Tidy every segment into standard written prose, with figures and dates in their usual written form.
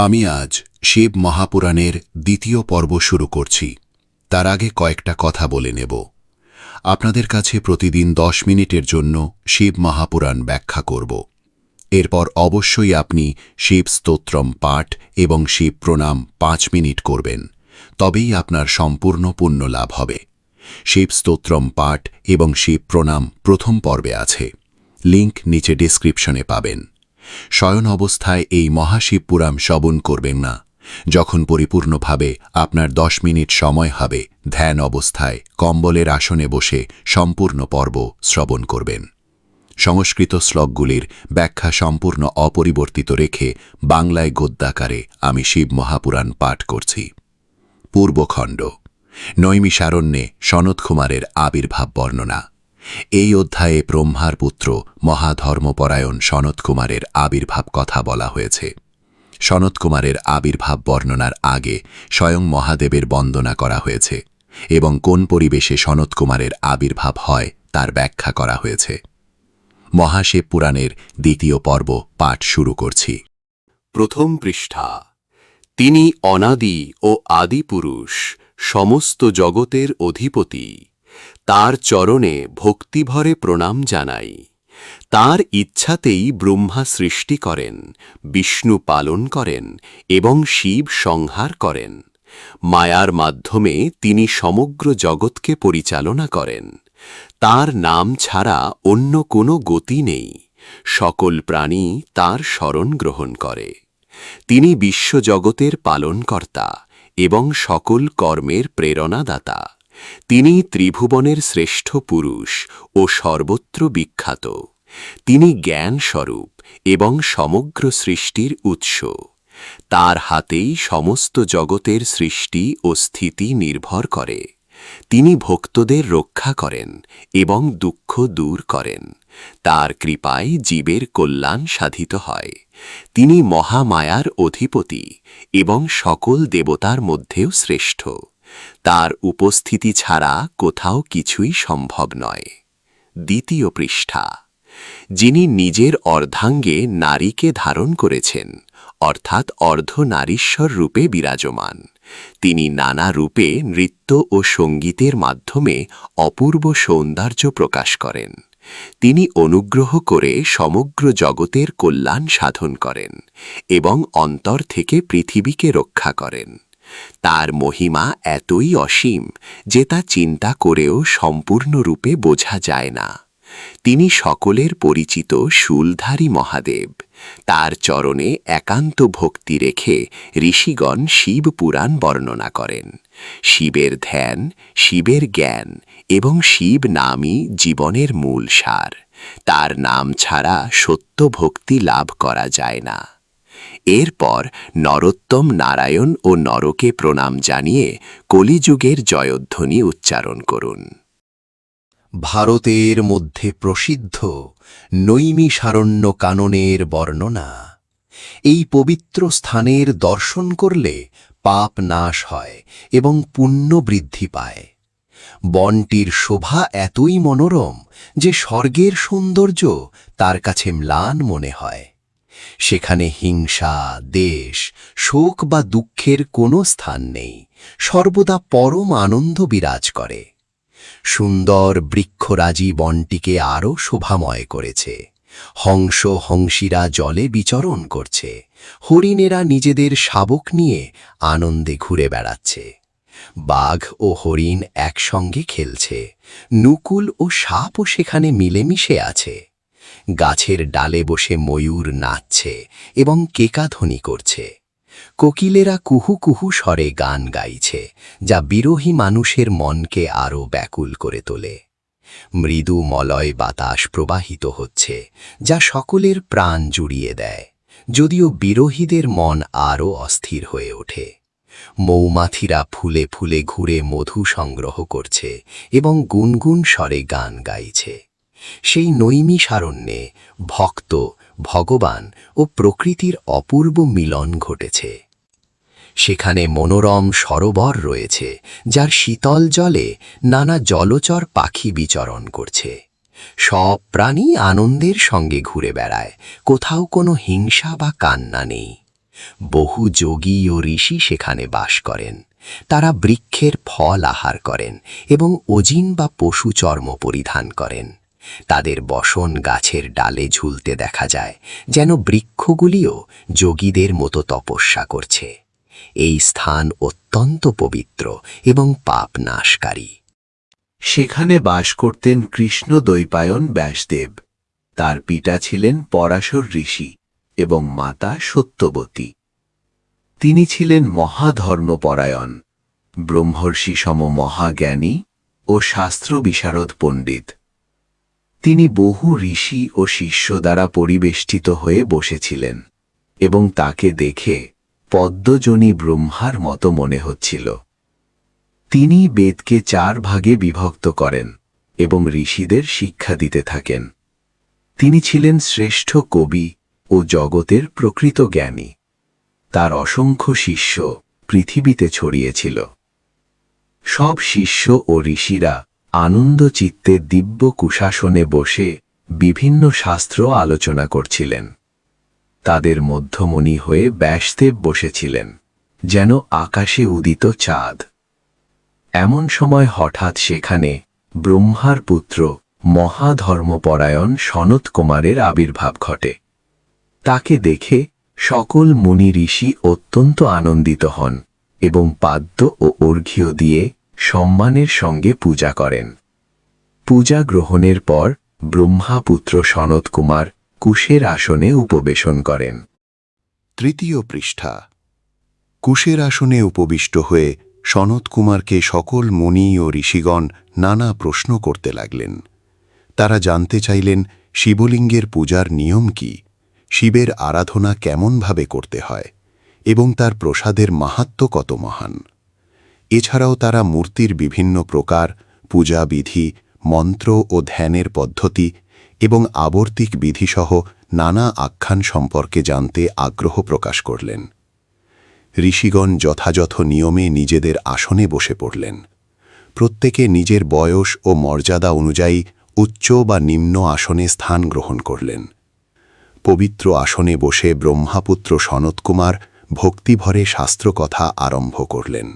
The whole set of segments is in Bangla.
আমি আজ শিব মহাপুরাণের দ্বিতীয় পর্ব শুরু করছি। তার আগে কয়েকটা কথা বলে নেব। আপনাদের কাছে প্রতিদিন 10 মিনিটের জন্য শিব মহাপুরাণ ব্যাখ্যা করব। এরপর অবশ্যই আপনি শিব স্তোত্রম পাঠ এবং শিব প্রণাম 5 মিনিট করবেন, তবেই আপনার সম্পূর্ণ পুণ্য লাভ হবে। শিব স্তোত্রম পাঠ এবং শিব প্রণাম প্রথম পর্বে আছে, লিঙ্ক নিচে ডেসক্রিপশনে পাবেন। শয়ন অবস্থায় এই মহাশিব পুরাণ শ্রবণ করবেন না। যখন পরিপূর্ণভাবে আপনার 10 মিনিট সময় হবে, ধ্যান অবস্থায় কম্বলের আসনে বসে সম্পূর্ণ পর্ব শ্রবণ করবেন। সংস্কৃত শ্লোকগুলির ব্যাখ্যা সম্পূর্ণ অপরিবর্তিত রেখে বাংলায় গদ্যাকারে আমি শিব মহাপুরাণ পাঠ করছি। পূর্বখণ্ড, নৈমিষারণ্যে সনৎকুমারের আবির্ভাব বর্ণনা। এই অধ্যায়ে ব্রহ্মার পুত্র মহাধর্মপরায়ণ সনৎকুমারের আবির্ভাব কথা বলা হয়েছে। সনৎকুমারের আবির্ভাব বর্ণনার আগে স্বয়ং মহাদেবের বন্দনা করা হয়েছে এবং কোন পরিবেশে সনৎকুমারের আবির্ভাব হয় তার ব্যাখ্যা করা হয়েছে। মহাশিব পুরাণের দ্বিতীয় পর্ব পাঠ শুরু করছি। প্রথম পৃষ্ঠা। তিনি অনাদি ও আদিপুরুষ, সমস্ত জগতের অধিপতি। তার চরণে ভক্তিভরে প্রণাম জানাই। তার ইচ্ছাতেই ব্রহ্মা সৃষ্টি করেন, বিষ্ণু পালন করেন এবং শিব সংহার করেন। মায়ার মাধ্যমে তিনি সমগ্র জগৎকে পরিচালনা করেন। তার নাম ছাড়া অন্য কোনো গতি নেই। সকল প্রাণী তার শরণ গ্রহণ করে। তিনি বিশ্বজগতের পালনকর্তা এবং সকল কর্মের প্রেরণাদাতা। তিনি ত্রিভুবনের শ্রেষ্ঠ পুরুষ ও সর্বত্র বিখ্যাত। তিনি জ্ঞান স্বরূপ এবং সমগ্র সৃষ্টির উৎস। তার হাতেই সমস্ত জগতের সৃষ্টি ও স্থিতি নির্ভর করে। তিনি ভক্তদের রক্ষা করেন এবং দুঃখ দূর করেন। তার কৃপায় জীবের কল্যাণ সাধিত হয়। তিনি মহামায়ার অধিপতি এবং সকল দেবতার মধ্যেও শ্রেষ্ঠ। তার উপস্থিতি ছাড়া কোথাও কিছুই সম্ভব নয়। দ্বিতীয় পৃষ্ঠা। যিনি নিজের অর্ধাঙ্গে নারীকে ধারণ করেছেন, অর্থাৎ অর্ধনারীশ্বর রূপে বিরাজমান। তিনি নানা রূপে নৃত্য ও সঙ্গীতের মাধ্যমে অপূর্ব সৌন্দর্য প্রকাশ করেন। তিনি অনুগ্রহ করে সমগ্র জগতের কল্যাণ সাধন করেন এবং অন্তর থেকে পৃথিবীকে রক্ষা করেন। তার মহিমা এতই অসীম যে তা চিন্তা করেও সম্পূর্ণরূপে বোঝা যায় না। তিনি সকলের পরিচিত শূলধারী মহাদেব। তার চরণে একান্ত ভক্তি রেখে ঋষিগণ শিব পুরাণ বর্ণনা করেন। শিবের ধ্যান, শিবের জ্ঞান এবং শিব নামই জীবনের মূল সার। তার নাম ছাড়া সত্য ভক্তি লাভ করা যায় না। এরপর নরোত্তম নারায়ণ ও নরকে প্রণাম জানিয়ে কলিযুগের জয়ধ্বনি উচ্চারণ করুন। ভারতের মধ্যে প্রসিদ্ধ নৈমিষারণ্য কাননের বর্ণনা। এই পবিত্র স্থানের দর্শন করলে পাপ নাশ হয় এবং পুণ্য বৃদ্ধি পায়। বনটির শোভা এতই মনোরম যে স্বর্গের সৌন্দর্য তার কাছে ম্লান মনে হয়। সেখানে হিংসা, দেশ, শোক বা দুঃখের কোনো স্থান নেই। সর্বদা পরম আনন্দ বিরাজ করে। সুন্দর বৃক্ষরাজি বনটিকে আরও শোভাময় করেছে। হংস হংসীরা জলে বিচরণ করছে। হরিণেরা নিজেদের শাবক নিয়ে আনন্দে ঘুরে বেড়াচ্ছে। বাঘ ও হরিণ একসঙ্গে খেলছে। নুকুল ও সাপও সেখানে মিলেমিশে আছে। গাছের ডালে বসে ময়ূর নাচছে এবং কেকাধ্বনি করছে। কোকিলেরা কুহু কুহু স্বরে গান গাইছে, যা বিরহী মানুষের মনকে আরও ব্যাকুল করে তোলে। মৃদু মলয় বাতাস প্রবাহিত হচ্ছে, যা সকলের প্রাণ জুড়িয়ে দেয়, যদিও বিরহীদের মন আরও অস্থির হয়ে ওঠে। মৌমাছিরা ফুলে ফুলে ঘুরে মধু সংগ্রহ করছে এবং গুনগুন স্বরে গান গাইছে। সেই নৈমিষারণ্যে ভক্ত, ভগবান ও প্রকৃতির অপূর্ব মিলন ঘটেছে। সেখানে মনোরম সরোবর রয়েছে, যার শীতল জলে নানা জলচর পাখি বিচরণ করছে। সব প্রাণী আনন্দের সঙ্গে ঘুরে বেড়ায়, কোথাও কোনো হিংসা বা কান্না নেই। বহু যোগী ও ঋষি সেখানে বাস করেন। তারা বৃক্ষের ফল আহার করেন এবং অজিন বা পশু চর্ম পরিধান করেন। তাদের বসন গাছের ডালে ঝুলতে দেখা যায়, যেন বৃক্ষগুলিও যোগীদের মতো তপস্যা করছে। এই স্থান অত্যন্ত পবিত্র এবং পাপ নাশকারী। সেখানে বাস করতেন কৃষ্ণ দ্বৈপায়ন ব্যাসদেব। তার পিতা ছিলেন পরাশর ঋষি এবং মাতা সত্যবতী। তিনি ছিলেন মহাধর্মপরায়ণ, ব্রহ্মর্ষি সম মহাজ্ঞানী ও শাস্ত্র বিশারদ পণ্ডিত। তিনি বহু ঋষি ও শিষ্য দ্বারা পরিবেষ্টিত হয়ে বসেছিলেন এবং তাকে দেখে পদ্মজনী ব্রহ্মার মতো মনে হচ্ছিল। তিনি বেদকে 4 ভাগে বিভক্ত করেন এবং ঋষিদের শিক্ষা দিতে থাকেন। তিনি ছিলেন শ্রেষ্ঠ কবি ও জগতের প্রকৃত জ্ঞানী। তার অসংখ্য শিষ্য পৃথিবীতে ছড়িয়েছিল। সব শিষ্য ও ঋষিরা আনন্দ চিত্তে দিব্য কুশাসনে বসে বিভিন্ন শাস্ত্র আলোচনা করছিলেন। তাদের মধ্যমণি হয়ে ব্যাসদেব বসেছিলেন, যেন আকাশে উদিত চাঁদ। এমন সময় হঠাৎ সেখানে ব্রহ্মার পুত্র মহাধর্মপরায়ণ সনত কুমারের আবির্ভাব ঘটে। তাকে দেখে সকল মুনি ঋষি অত্যন্ত আনন্দিত হন এবং পাদ্য ও অর্ঘ্য দিয়ে সম্মানের সঙ্গে পূজা করেন। পূজা গ্রহণের পর ব্রহ্মাপুত্র সনত কুমার কুশের আসনে উপবেশন করেন। তৃতীয় পৃষ্ঠা। কুশের আসনে উপবিষ্ট হয়ে সনত কুমারকে সকল মুনি ও ঋষিগণ নানা প্রশ্ন করতে লাগলেন। তারা জানতে চাইলেন শিবলিঙ্গের পূজার নিয়ম কি, শিবের আরাধনা কেমনভাবে করতে হয় এবং তার প্রসাদের মাহাত্ম্য কত মহান। এছাড়াও তারা মূর্তির বিভিন্ন প্রকার, পূজা বিধি, মন্ত্র ও ধ্যানের পদ্ধতি এবং আবর্তিক বিধিসহ নানা আখ্যান সম্পর্কে জানতে আগ্রহ প্রকাশ করলেন। ঋষিগণ যথাযথ নিয়মে নিজেদের আসনে বসে পড়লেন। প্রত্যেকে নিজের বয়স ও মর্যাদা অনুযায়ী উচ্চ বা নিম্ন আসনে স্থান গ্রহণ করলেন। পবিত্র আসনে বসে ব্রহ্মাপুত্র সনৎকুমার ভক্তিভরে শাস্ত্রকথা আরম্ভ করলেন।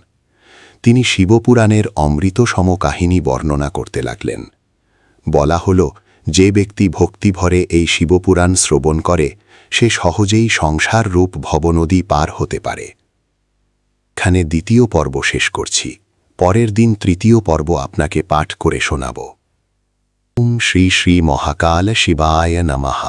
তিনি শিবপুরাণের অমৃতসম কাহিনী বর্ণনা করতে লাগলেন। বলা হল, যে ব্যক্তি ভক্তিভরে এই শিবপুরাণ শ্রবণ করে সে সহজেই সংসার রূপ ভবনদী পার হতে পারে। এখানে দ্বিতীয় পর্ব শেষ করছি। পরের দিন তৃতীয় পর্ব আপনাকে পাঠ করে শোনাব। ওম শ্রী শ্রী মহাকাল শিবায় নমঃ।